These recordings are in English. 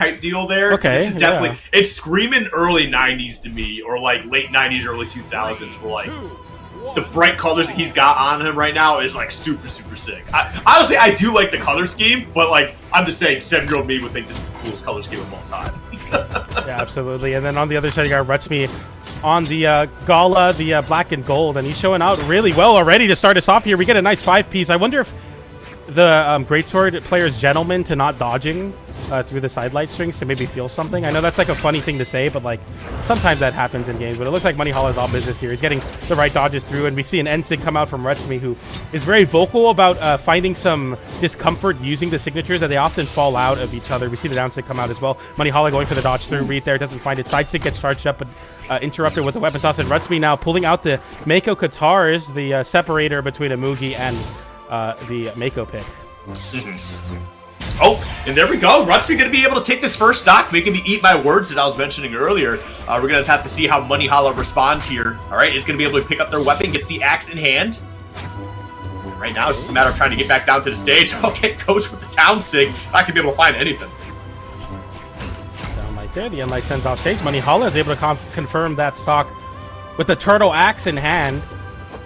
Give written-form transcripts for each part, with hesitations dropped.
type deal there. Okay, this is definitely it's screaming early 90s to me, or like late 90s, early 2000s, where like the bright colors that he's got on him right now is like super sick. Honestly, I do like the color scheme, but like I'm just saying, 7-year-old me would think this is the coolest color scheme of all time. Yeah, absolutely. And then on the other side, you got Rutsmy on the Gala, the black and gold, and he's showing out really well already to start us off here. We get a nice 5-piece. I wonder if the Greatsword player's gentleman to not dodging through the sidelight strings to maybe feel something. I know that's like a funny thing to say, but like sometimes that happens in games. But it looks like Monihalla is all business here. He's getting the right dodges through, and we see an N-sig come out from Rutsmy, who is very vocal about finding some discomfort using the signatures, that they often fall out of each other. We see the down-sig come out as well. Monihalla going for the dodge through read there, doesn't find it. Side-sig gets charged up, but interrupted with the weapon toss, and Rutsmy now pulling out the Mako Katars, the separator between a Mugi and the Mako pick. Oh, and there we go. Rutsmy going to be able to take this first stock, making me eat my words that I was mentioning earlier. We're going to have to see how Monihalla responds here. All right, is going to be able to pick up their weapon, gets the axe in hand. And right now, it's just a matter of trying to get back down to the stage. Okay, goes with the down sig. I can be able to find anything. Down right there, the Enlight sends off stage. Monihalla is able to confirm that stock with the turtle axe in hand.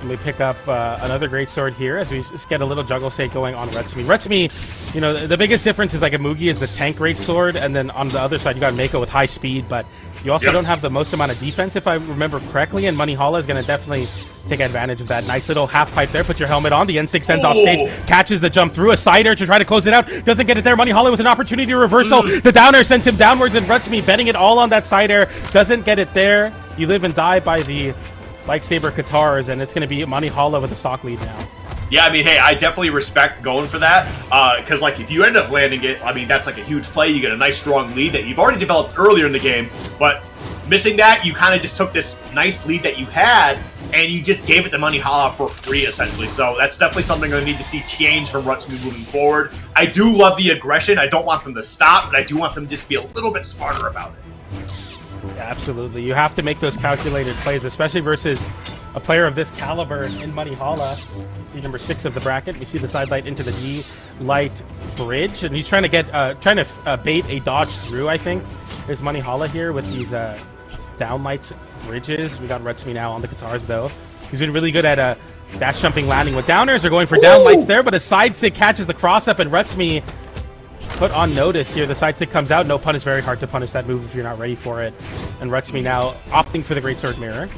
And we pick up another great sword here as we just get a little juggle state going on Rutsmy. Rutsmy, you know, the biggest difference is like a Mugi is the tank great sword, and then on the other side you got Mako with high speed, but you also don't have the most amount of defense, if I remember correctly, and Monihalla is going to definitely take advantage of that. Nice little half pipe there. Put your helmet on. The N6 sends off stage, catches the jump through a side air to try to close it out. Doesn't get it there. Monihalla with an opportunity to reversal. The down air sends him downwards, and Rutsmy betting it all on that side air. Doesn't get it there. You live and die by the lightsaber Katars, and it's going to be Monihalla with a stock lead now. Yeah, I mean, hey, I definitely respect going for that, because, like, if you end up landing it, I mean, that's, like, a huge play. You get a nice, strong lead that you've already developed earlier in the game, but missing that, you kind of just took this nice lead that you had, and you just gave it to Monihalla for free, essentially. So that's definitely something I'm going to need to see change from Rutsmy moving forward. I do love the aggression. I don't want them to stop, but I do want them to just be a little bit smarter about it. Yeah, absolutely. You have to make those calculated plays, especially versus a player of this caliber in Monihalla. See number 6 of the bracket. We see the side light into the D light bridge, and he's trying to get bait a dodge through. I think there's Monihalla here with these down lights bridges. We got Rutsmy now on the Katars though. He's been really good at dash jumping, landing with downers. They're going for down lights there, but a side stick catches the cross up, and Rutsmy put on notice here. The side stick comes out. No pun is very hard to punish that move if you're not ready for it. And Rutsmy now opting for the Great Sword Mirror.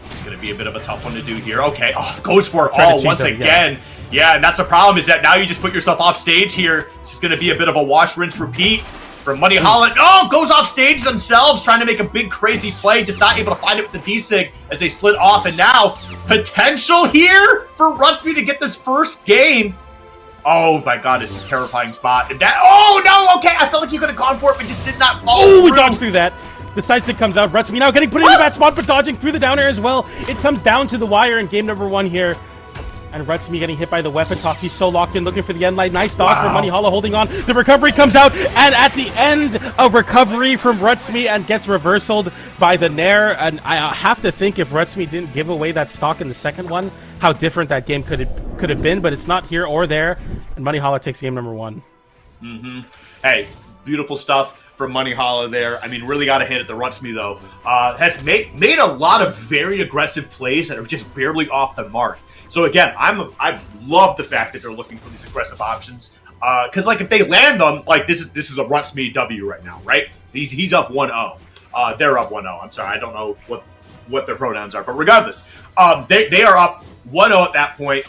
It's going to be a bit of a tough one to do here. Okay, goes for it all once again. Yeah, and that's the problem, is that now you just put yourself off stage here. This is going to be a bit of a wash, rinse, repeat from Monihalla. Oh, goes off stage themselves, trying to make a big, crazy play. Just not able to find it with the D-Sig as they slid off. And now, potential here for Rutsmy to get this first game. Oh my god, it's a terrifying spot. And that, oh no, okay, I felt like he could have gone for it, but just did not follow through. We dodged through that. The side stick comes out. Rutsmy now getting put into that spot, but dodging through the down air as well. It comes down to the wire in game number 1 here. And Rutsmy getting hit by the weapon toss. He's so locked in, looking for the end light. Nice dodge from Monihalla, holding on. The recovery comes out, and at the end of recovery from Rutsmy, and gets reversaled by the Nair. And I have to think, if Rutsmy didn't give away that stock in the second one, how different that game could have been. But it's not here or there, and Monihalla takes game number 1. Hey, beautiful stuff from Monihalla there. I mean, really got to hit at the Rutsmy though. Has made a lot of very aggressive plays that are just barely off the mark. So again, I love the fact that they're looking for these aggressive options, because like if they land them, like this is a Rutsmy W right now, right? He's up 1-0. They're up 1-0. I'm sorry, I don't know what their pronouns are, but regardless, they are up 1-0 at that point.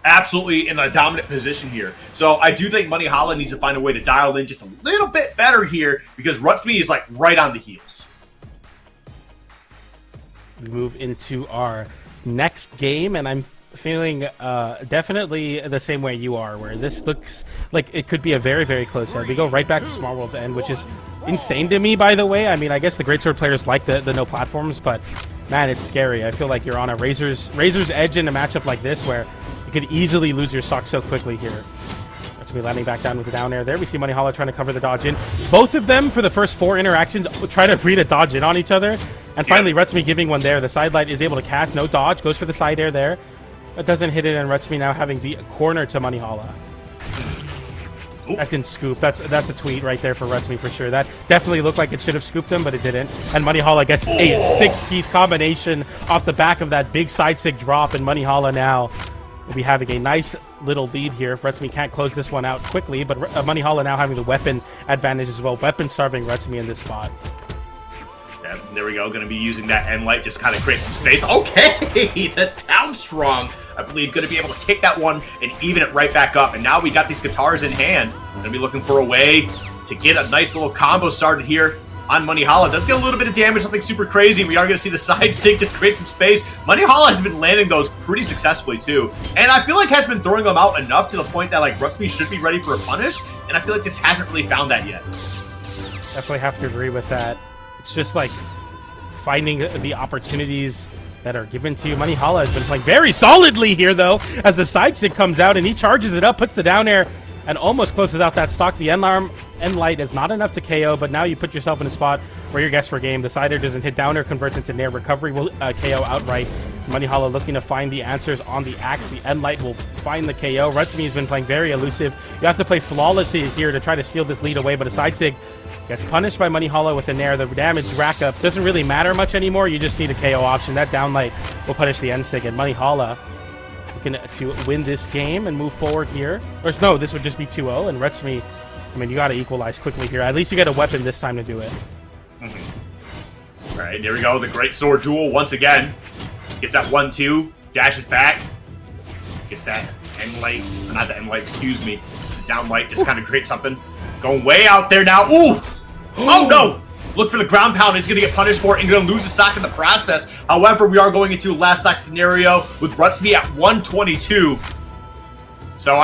Absolutely in a dominant position here. So I do think Monihalla needs to find a way to dial in just a little bit better here, because Rutsmy is like right on the heels. We move into our next game, and I'm feeling definitely the same way you are, where this looks like it could be a very, very close end. We go right back to Small World's end, which is insane to me, by the way. I mean, I guess the Greatsword players like the no platforms, but man, it's scary. I feel like you're on a razor's edge in a matchup like this, where you could easily lose your stock so quickly here. Rutsmy landing back down with the down air there. We see Monihalla trying to cover the dodge in. Both of them, for the first 4 interactions, try to read a dodge in on each other. And finally, Rutsmy giving one there. The side light is able to catch. No dodge. Goes for the side air there. But doesn't hit it, and Rutsmy now having the corner to Monihalla. That didn't scoop. That's a tweet right there for Rutsmy for sure. That definitely looked like it should have scooped him, but it didn't. And Monihalla gets a 6-piece combination off the back of that big side stick drop, and Monihalla now will be having a nice little lead here. If Rutsmy can't close this one out quickly, but Monihalla now having the weapon advantage as well. Weapon starving Rutsmy in this spot. Yeah, there we go. Going to be using that end light, just kind of create some space. Okay, the down strong, I believe, going to be able to take that one and even it right back up. And now we got these guitars in hand. Going to be looking for a way to get a nice little combo started here on Monihalla. Does get a little bit of damage, nothing super crazy. We are going to see the side sig just create some space. Monihalla has been landing those pretty successfully too. And I feel like has been throwing them out enough to the point that like Rutsmy should be ready for a punish. And I feel like this hasn't really found that yet. Definitely have to agree with that. It's just like finding the opportunities that are given to you. Monihalla has been playing very solidly here, though, as the side stick comes out and he charges it up, puts the down air, and almost closes out that stock. The end light is not enough to KO, but now you put yourself in a spot where you're guessed for game. The side air doesn't hit, down air converts into nair. Recovery will KO outright. Monihalla looking to find the answers on the axe. The end light will find the KO. Rutsmy has been playing very elusive. You have to play flawlessly here to try to steal this lead away, but a side sig gets punished by Monihalla with a nair. The damage rack up doesn't really matter much anymore. You just need a KO option. That down light will punish the end sig, and Monihalla looking to win this game and move forward here. Or no, this would just be 2-0, and Rutsmy, I mean, you got to equalize quickly here. At least you get a weapon this time to do it. All right, here we go. The Great Sword duel once again. Gets that 1-2, dashes back. Gets that end light, not the end light, excuse me. Down light just kind of creates something. Going way out there now. Ooh! Oh no! Look for the ground pound. He's going to get punished for it and going to lose the stock in the process. However, we are going into a last stock scenario with Rutsmy at 122. So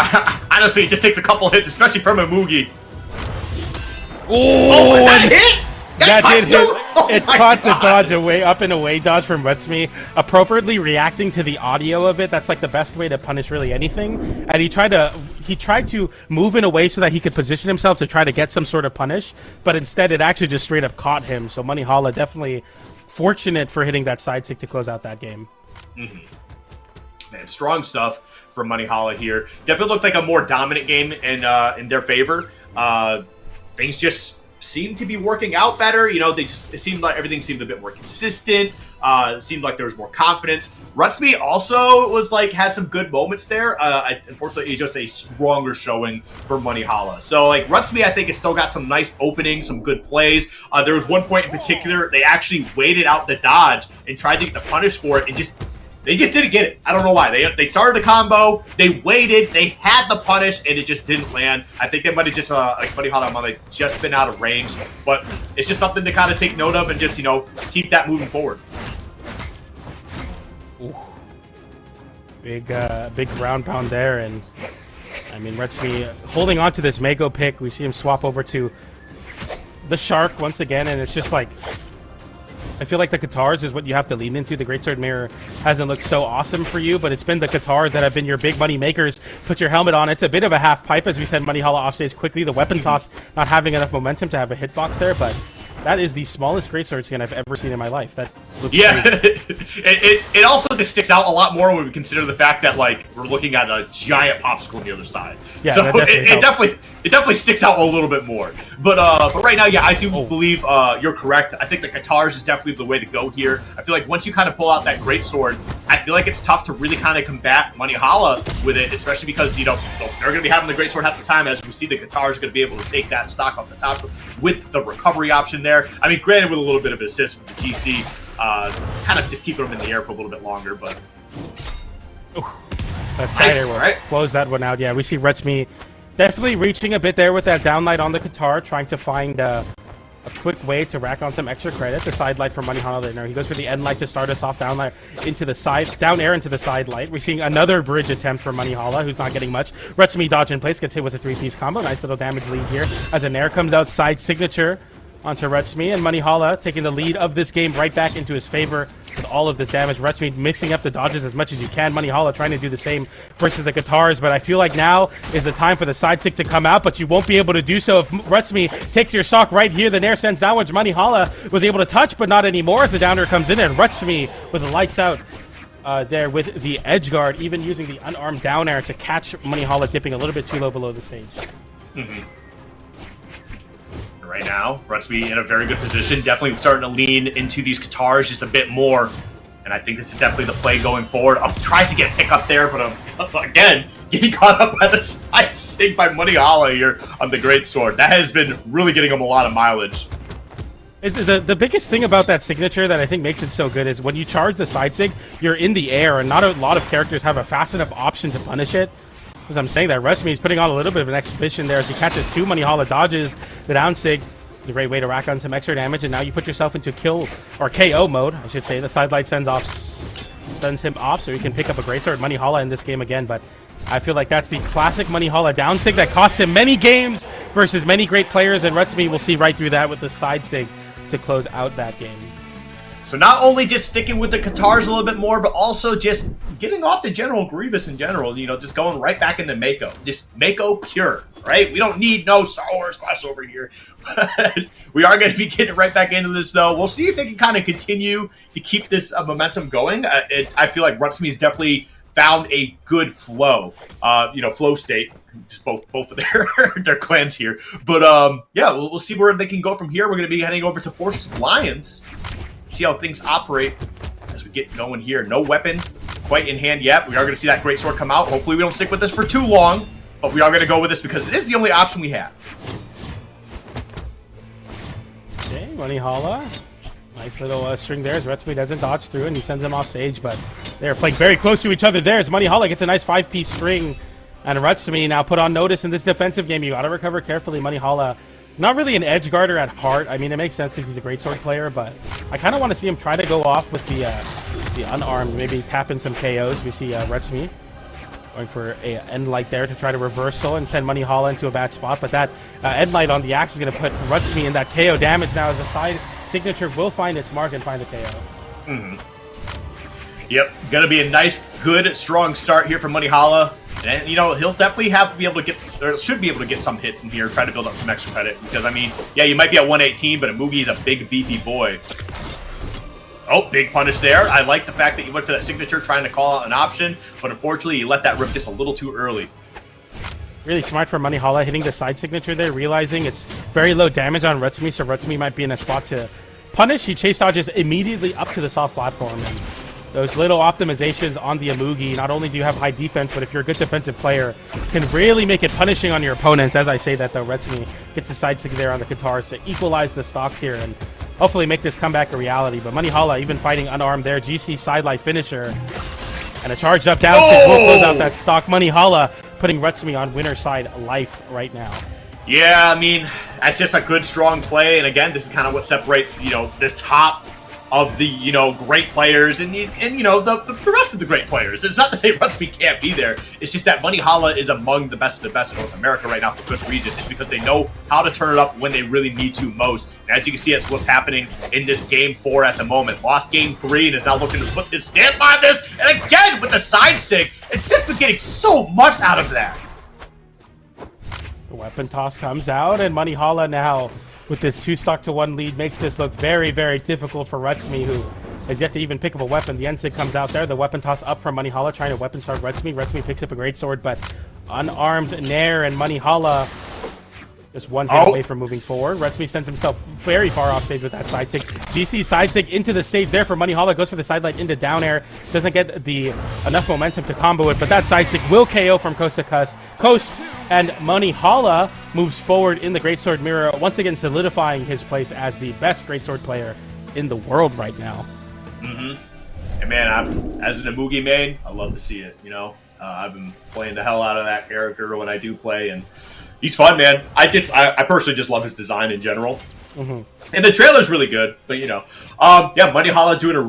honestly, it just takes a couple hits, especially from a Mugi. Oh, and that hit! That did hit. Oh it caught the dodge away, up and away dodge from Rutsmy, appropriately reacting to the audio of it. That's like the best way to punish really anything. And he tried to move in a way so that he could position himself to try to get some sort of punish, but instead it actually just straight up caught him. So Monihalla definitely fortunate for hitting that side stick to close out that game. Man, strong stuff from Monihalla here. Definitely looked like a more dominant game in their favor. Things just seemed to be working out better. You know, it seemed like everything seemed a bit more consistent. It seemed like there was more confidence. Rutsmy also was like had some good moments there. Unfortunately, it's just a stronger showing for Monihalla. So like Rutsmy, I think, has still got some nice openings, some good plays. There was one point in particular they actually waited out the dodge and tried to get the punish for it, and they just didn't get it. I don't know why. They started the combo, they waited, they had the punish, and it just didn't land. I think they might have just, like Monihalla might have just been out of range, but it's just something to kind of take note of and just, you know, keep that moving forward. Ooh. Big ground pound there, and I mean, Rutsmy holding on to this Mako pick. We see him swap over to the Shark once again, and it's just like, I feel like the guitars is what you have to lean into. The Greatsword Mirror hasn't looked so awesome for you, but it's been the guitars that have been your big money makers. Put your helmet on. It's a bit of a half pipe, as we said. Monihalla offstage quickly. The weapon toss not having enough momentum to have a hitbox there, but that is the smallest Greatsword skin I've ever seen in my life. That looks it also just sticks out a lot more when we consider the fact that like we're looking at a giant popsicle on the other side. Yeah, so it definitely sticks out a little bit more. But right now, yeah, I do believe you're correct. I think the guitars is definitely the way to go here. I feel like once you kind of pull out that Greatsword, I feel like it's tough to really kind of combat Monihalla with it, especially because, you know, they're going to be having the Greatsword half the time. As we see, the guitars are going to be able to take that stock off the top with the recovery option there. I mean, granted, with a little bit of assist with the GC, kind of just keeping them in the air for a little bit longer, but... That side air will close that one out. Yeah, we see Rutsmy definitely reaching a bit there with that downlight on the guitar, trying to find a quick way to rack on some extra credit. The side light from Monihalla there. He goes for the end light to start us off, down light into the side, down air into the side light. We're seeing another bridge attempt from Monihalla, who's not getting much. Rutsmy dodge in place, gets hit with a 3-piece combo. Nice little damage lead here as a nair comes out, side signature onto Rutsmy, and Monihalla taking the lead of this game right back into his favor with all of this damage. Rutsmy mixing up the dodges as much as you can. Monihalla trying to do the same versus the guitars, but I feel like now is the time for the side stick to come out, but you won't be able to do so if Rutsmy takes your stock right here. The nair sends downwards. Monihalla was able to touch, but not anymore as the downer comes in, and Rutsmy with the lights out there with the edge guard, even using the unarmed down air to catch Monihalla dipping a little bit too low below the stage. Mm-hmm. Right now, Rutsmy in a very good position. Definitely starting to lean into these Katars just a bit more. And I think this is definitely the play going forward. Oh, tries to get a pick up there, but again, getting caught up by the side sig by Monihalla here on the Great Sword. That has been really getting him a lot of mileage. The biggest thing about that signature that I think makes it so good is when you charge the side sig, you're in the air, and not a lot of characters have a fast enough option to punish it. As I'm saying that, Rutsmy is putting on a little bit of an exhibition there as he catches two. Monihalla dodges the down sig. It's a great way to rack on some extra damage, and now you put yourself into kill or KO mode, I should say. The side light sends him off so he can pick up a greatsword. Monihalla in this game again, but I feel like that's the classic Monihalla down sig that costs him many games versus many great players, and Rutsmy will see right through that with the side sig to close out that game. So not only just sticking with the Katars a little bit more, but also just getting off the General Grievous in general, you know, just going right back into Mako. Just Mako pure, right? We don't need no Star Wars class over here. We are going to be getting right back into this, though. We'll see if they can kind of continue to keep this momentum going. I feel like Rutsmy's definitely found a good flow, flow state. Just both of their clans here. But, yeah, we'll see where they can go from here. We're going to be heading over to Forces Lions. See how things operate as we get going here. No weapon quite in hand yet. We are going to see that greatsword come out. Hopefully we don't stick with this for too long, but we are going to go with this because it is the only option we have. Okay, Monihalla. Nice little string there as Rutsmy doesn't dodge through and he sends him off stage, but they're playing very close to each other there as Monihalla gets a nice 5-piece string, and Rutsmy now put on notice in this defensive game. You got to recover carefully. Monihalla, not really an edge guarder at heart. I mean, it makes sense because he's a greatsword player, but I kind of want to see him try to go off with the unarmed, maybe tap in some KOs. We see Rutsmy going for a end light there to try to reversal and send Monihalla into a bad spot, but that end light on the axe is going to put Rutsmy in that KO damage now as the side signature will find its mark and find the KO. Mm-hmm. Yep, going to be a nice, good, strong start here from Monihalla. And, you know, he'll definitely have to be able to get, or should be able to get some hits in here, try to build up some extra credit. Because, I mean, yeah, you might be at 118, but Amugi's a big, beefy boy. Oh, big punish there. I like the fact that you went for that signature, trying to call out an option. But unfortunately, you let that rip just a little too early. Really smart for Monihalla hitting the side signature there, realizing it's very low damage on Rutsmy, so Rutsmy might be in a spot to punish. He chase dodges immediately up to the soft platform. And those little optimizations on the Amugi, not only do you have high defense, but if you're a good defensive player, can really make it punishing on your opponents. As I say that, though, Rutsmy gets the side sig there on the Katars to equalize the stocks here and hopefully make this comeback a reality. But Monihalla, even fighting unarmed there, GC sidelight finisher, and a charged up down stick will close out that stock. Monihalla putting Rutsmy on winner side life right now. Yeah, I mean, that's just a good, strong play. And again, this is kind of what separates, you know, the top of the, you know, great players and you know, the rest of the great players. It's not to say Rutsmy can't be there. It's just that Monihalla is among the best of the best in North America right now for good reason. It's because they know how to turn it up when they really need to most. And as you can see, that's what's happening in this Game 4 at the moment. Lost Game 3 and is now looking to put his stamp on this. And again, with the side stick, it's just been getting so much out of that. The weapon toss comes out, and Monihalla now, with this 2-stock-to-1 lead, makes this look very, very difficult for Rutsmy, who has yet to even pick up a weapon. The end sig comes out there. The weapon toss up from Monihalla, trying to weapon start Rutsmy. Rutsmy picks up a greatsword, but unarmed Nair and Monihalla just one hit away from moving forward. Rutsmy sends himself very far off stage with that side sig. GC side sig into the stage there for Monihalla. Goes for the side light into down air. Doesn't get the enough momentum to combo it, but that side sig will KO from coast to coast. And Monihalla moves forward in the greatsword mirror, once again solidifying his place as the best greatsword player in the world right now. Mm-hmm. And man, as an Amugi main, I love to see it. You know, I've been playing the hell out of that character when I do play, and he's fun, man. I personally just love his design in general. Mm-hmm. And the trailer's really good, but you know, yeah, Monihalla doing a